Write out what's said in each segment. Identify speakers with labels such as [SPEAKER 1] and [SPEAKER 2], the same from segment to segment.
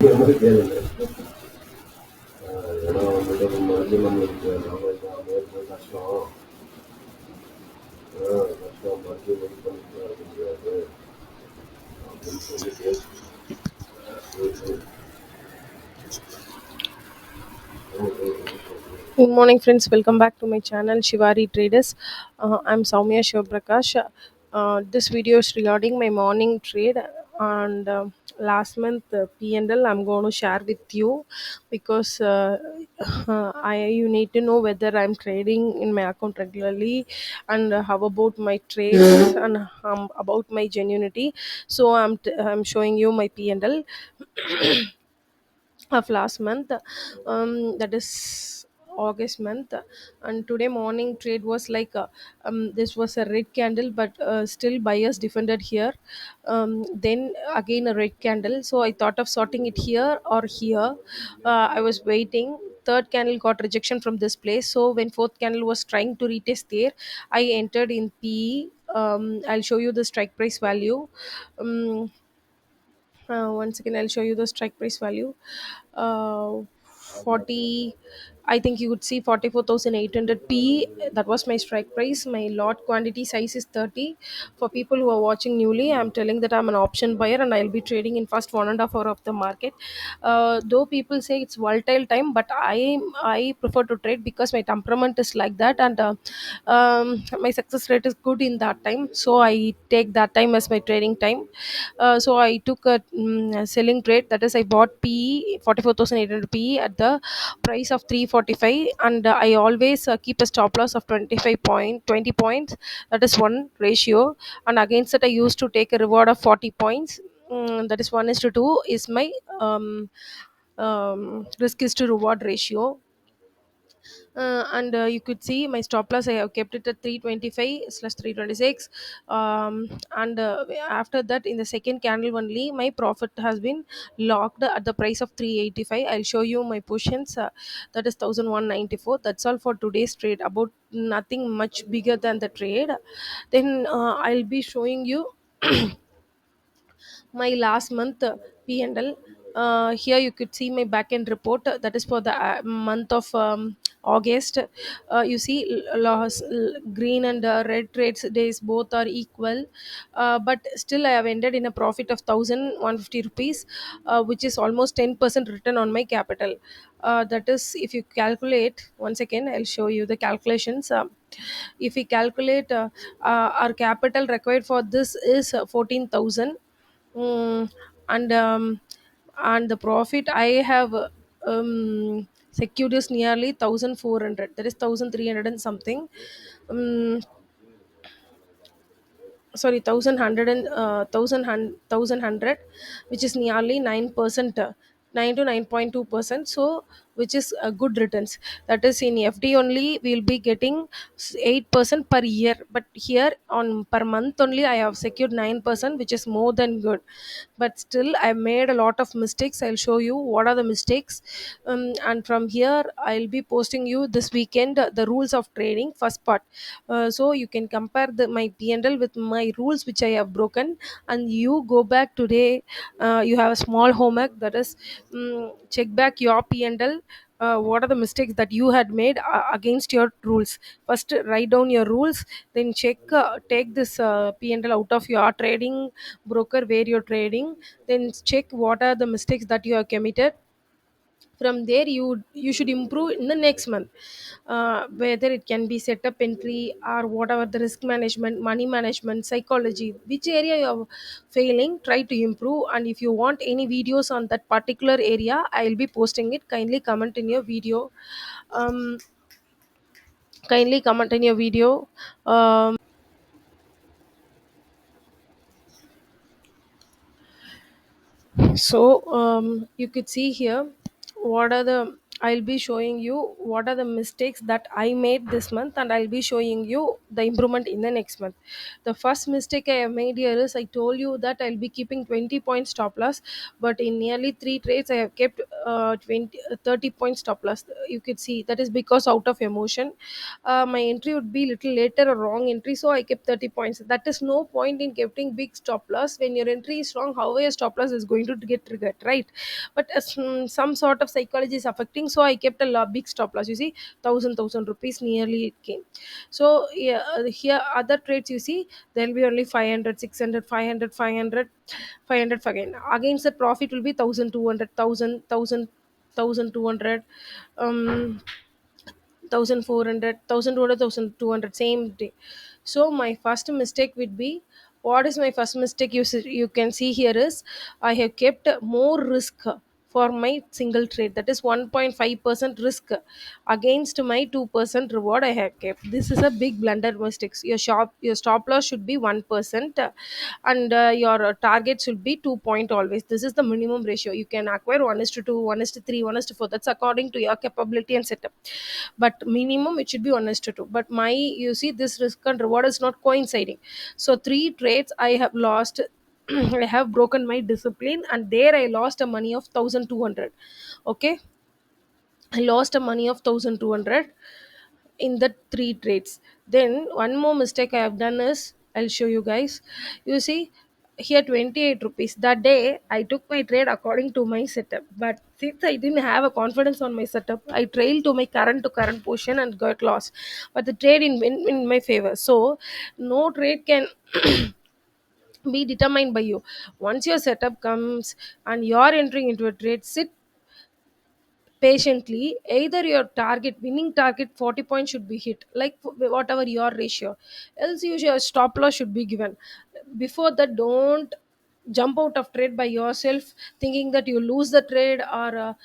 [SPEAKER 1] ஏன்னா அவங்கள்ட்ட ரொம்ப மருத்துவம் இருக்கு நம்ம இதை மேற்கொள்ள கஷ்டம் கஷ்டம் மருத்துவம் ரெடி பண்ணிட்டு இருக்க முடியாது அப்படின்னு சொல்லி பேசி
[SPEAKER 2] Good morning, friends. Welcome back to my channel Shivari Traders. I'm Soumya Shivprakash. This video is regarding my morning trade and last month P&L. I'm going to share with you because I you need to know whether I'm trading in my account regularly and how about my trades and about my genuinity. So I'm showing you my P&L of last month, that is August month. And today morning trade was like this was a red candle, but still buyers defended here. Then again a red candle, so I thought of sorting it here or here. I was waiting. Third candle got rejection from this place, so when fourth candle was trying to retest there, I entered in PE. I'll show you the strike price value. um, Once again, I'll show you the strike price value. 40, I think you would see 44,800 P. That was my strike price. My lot quantity size is 30. For people who are watching newly, I'm telling that I'm an option buyer and I'll be trading in first 1.5 hour of the market. Though people say it's volatile time, but I prefer to trade because my temperament is like that, and my success rate is good in that time. So I take that time as my trading time. So I took a selling trade, that is I bought PE 44,800 PE at the price of 345, and I always keep a stop loss of 20 points, that is one ratio, and against that I used to take a reward of 40 points. That is 1 is to 2 is my risk is to reward ratio. And you could see my stop loss I have kept it at 325 slash 326. And after that, in the second candle only, my profit has been locked at the price of 385. I'll show you my positions. That is 1194. That's all for today's trade, about nothing much bigger than the trade. Then I'll be showing you my last month P&L. Here you could see my back end report, that is for the month of August. You see loss, green and red trades days both are equal, but still I have ended in a profit of 1150 rupees, which is almost 10% return on my capital. That is, if you calculate, once again I'll show you the calculations. If we calculate, our capital required for this is 14,000. Mm, and the profit I have secured is nearly 1,400. That is 1,300 and something. Um, Sorry, 1,100, which is nearly 9%, 9 to 9.2%. So which is a good returns. That is in FD only we'll be getting 8% per year, but here on per month only I have secured 9%, which is more than good. But still I made a lot of mistakes. I'll show you what are the mistakes. And from here I'll be posting you this weekend the rules of trading first part. So you can compare my P&L with my rules which I have broken, and you go back today. You have a small homework, that is, check back your P&L. What are the mistakes that you had made against your rules? First write down your rules, then check, take this P&L out of your trading broker where you're trading, then check what are the mistakes that you have committed. From there you should improve in the next month. Whether it can be setup entry or whatever, the risk management, money management, psychology, which area you are failing, try to improve. And if you want any videos on that particular area, I'll be posting it. Kindly comment in your video. um, Kindly comment in your video. So you could see here what are the I'll be showing you what are the mistakes that I made this month, and I'll be showing you the improvement in the next month. The first mistake I have made here is I told you that I'll be keeping 20 points stop loss, but in nearly three trades, I have kept 30 points stop loss. You could see that is because out of emotion, my entry would be little later or wrong entry, so I kept 30 points. That is no point in keeping big stop loss when your entry is wrong. However, your stop loss is going to get triggered, right? But some sort of psychology is affecting, so I kept a big stop loss. You see, thousand rupees nearly it came. So yeah, here other trades, you see, there will be only 500, 600, 500, 500, 500 again. Against the profit will be 1200, 1200, 1400, 1200, 1200, same day. So my first mistake would be, what is my first mistake? You can see here is I have kept more risk for my single trade, that is 1.5% risk against my 2% reward I have kept. This is a big blunder mistakes. Your stop loss should be 1%, and your target should be 2 point always. This is the minimum ratio. You can acquire 1 is to 2, 1 is to 3, 1 is to 4. That's according to your capability and setup, but minimum it should be 1 is to 2. But my, you see, this risk and reward is not coinciding. So three trades I have lost. I have broken my discipline, and there I lost a money of 1200. Okay, I lost a money of 1200 in the three trades. Then one more mistake I have done is, I'll show you guys. You see here, 28 rupees. That day I took my trade according to my setup. But since I didn't have a confidence on my setup, I trailed to my current to current position and got lost. But the trade in my favor. So no trade can be determined by you. Once your setup comes and you're entering into a trade, sit patiently. Either your target winning target 40 points should be hit, like whatever your ratio, else your stop loss should be given. Before that, don't jump out of trade by yourself thinking that you lose the trade, or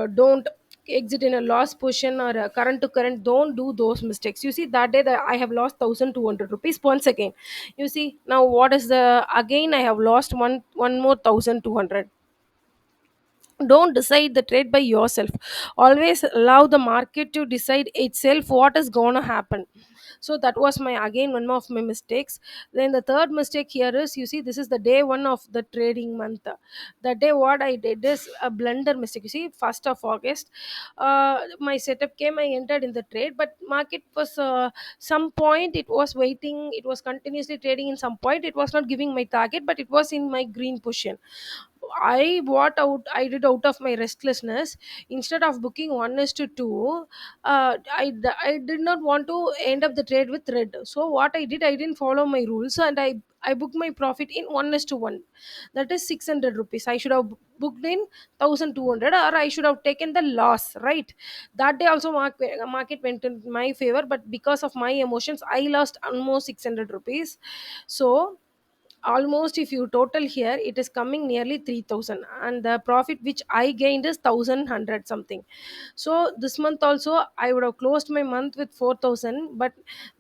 [SPEAKER 2] don't exit in a loss position, or current to current. Don't do those mistakes. You see, that day that I have lost 1200 rupees once again. You see, now what is the, again I have lost one more 1200. Don't decide the trade by yourself. Always allow the market to decide itself what is going to happen. So that was my, again, one of my mistakes. Then the third mistake here is, you see, this is the day one of the trading month. The day what I did is a blunder mistake. You see, 1st of August, my setup came, I entered in the trade, but market was, some point it was waiting, it was continuously trading. In some point it was not giving my target, but it was in my green position. I did out of my restlessness. Instead of booking 1 is to 2, I did not want to end up the trade with red. So what I did, I didn't follow my rules, and I booked my profit in 1 is to 1. That is 600 rupees. I should have booked in 1200, or I should have taken the loss, right? That day also market went in my favor, but because of my emotions, I lost almost 600 rupees. So almost, if you total here, it is coming nearly 3000, and the profit which I gained is 1100 something. So this month also I would have closed my month with 4000, but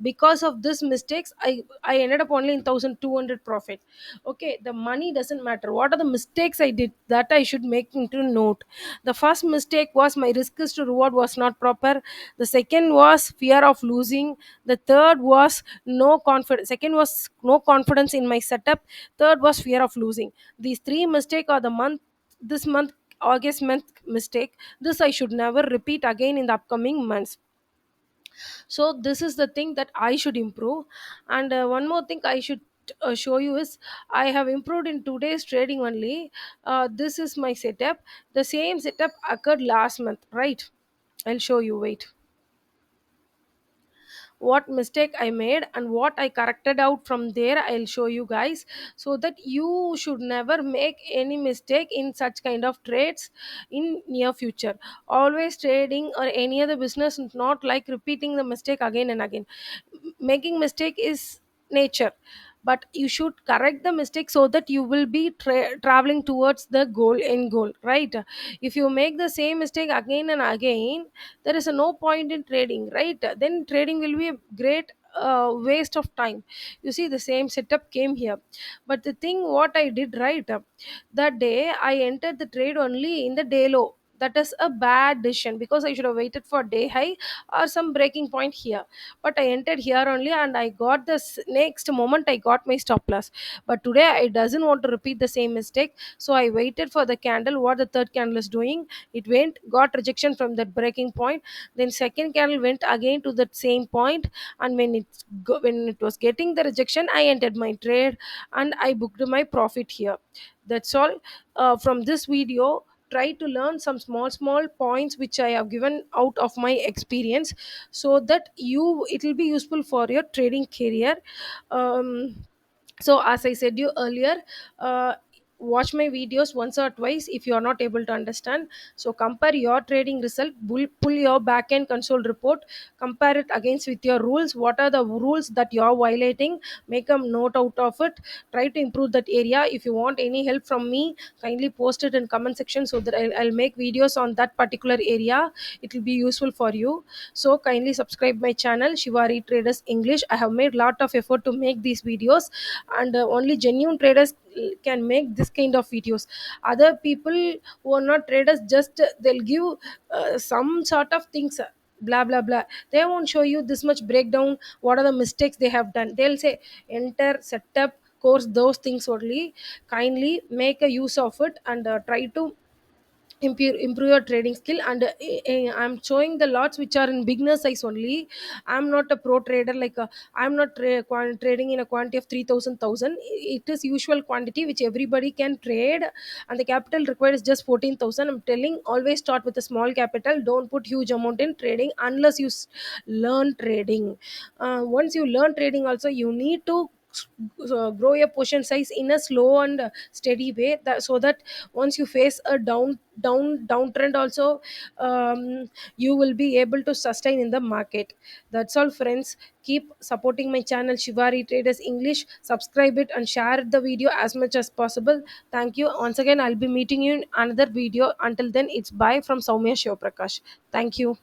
[SPEAKER 2] because of this mistakes, I ended up only in 1200 profit. Okay, the money doesn't matter. What are the mistakes I did, that I should make into note. The first mistake was my risk is to reward was not proper. The second was fear of losing. The third was no confidence. Second was no confidence in my setup. Third was fear of losing. These three mistakes are the month, this month, August month mistake. This I should never repeat again in the upcoming months. So this is the thing that I should improve. And one more thing I should show you is, I have improved in today's trading only. This is my setup. The same setup occurred last month, right? I'll show you, wait. What mistake I made and what I corrected out from there, I'll show you guys, so that you should never make any mistake in such kind of trades in near future. Always trading or any other business is not like repeating the mistake again and again. Making mistake is nature, but you should correct the mistake so that you will be traveling towards the goal, end goal, right? If you make the same mistake again and again, there is a no point in trading, right? Then trading will be a great waste of time. You see, the same setup came here. But the thing what I did, right, that day I entered the trade only in the day low. That is a bad decision, because I should have waited for day high or some breaking point here. But I entered here only, and I got this next moment I got my stop loss. But today I doesn't want to repeat the same mistake, so I waited for the candle, what the third candle is doing. It went, got rejection from that breaking point. Then second candle went again to that same point, and when it was getting the rejection, I entered my trade and I booked my profit here. That's all. From this video, try to learn some small points which I have given out of my experience, so that you, it will be useful for your trading career. um, so as I said you earlier, uh, watch my videos once or twice if you are not able to understand. So compare your trading result, pull your back end console report, compare it against with your rules, what are the rules that you are violating, make a note out of it, try to improve that area. If you want any help from me, kindly post it in comment section, so that I'll make videos on that particular area. It will be useful for you. So kindly subscribe my channel Shivari Traders English. I have made lot of effort to make these videos, and only genuine traders can make this kind of videos. Other people who are not traders, just they'll give some sort of things, blah blah blah. They won't show you this much breakdown, what are the mistakes they have done. They'll say enter, setup, course, those things only. Kindly make a use of it, and try to improve your trading skill. And I'm showing the lots which are in beginner size only. I'm not a pro trader, like I'm not trading in a quantity of 3000. It is usual quantity which everybody can trade, and the capital required is just 14,000. I'm telling, always start with a small capital, don't put huge amount in trading unless you learn trading. Once you learn trading also, you need to grow your portion size in a slow and steady way, so that once you face a downtrend also, you will be able to sustain in the market. That's all, friends. Keep supporting my channel Shivari Traders English, subscribe it and share the video as much as possible. Thank you once again. I'll be meeting you in another video. Until then, it's bye from Soumya Shivaprakash. Thank you.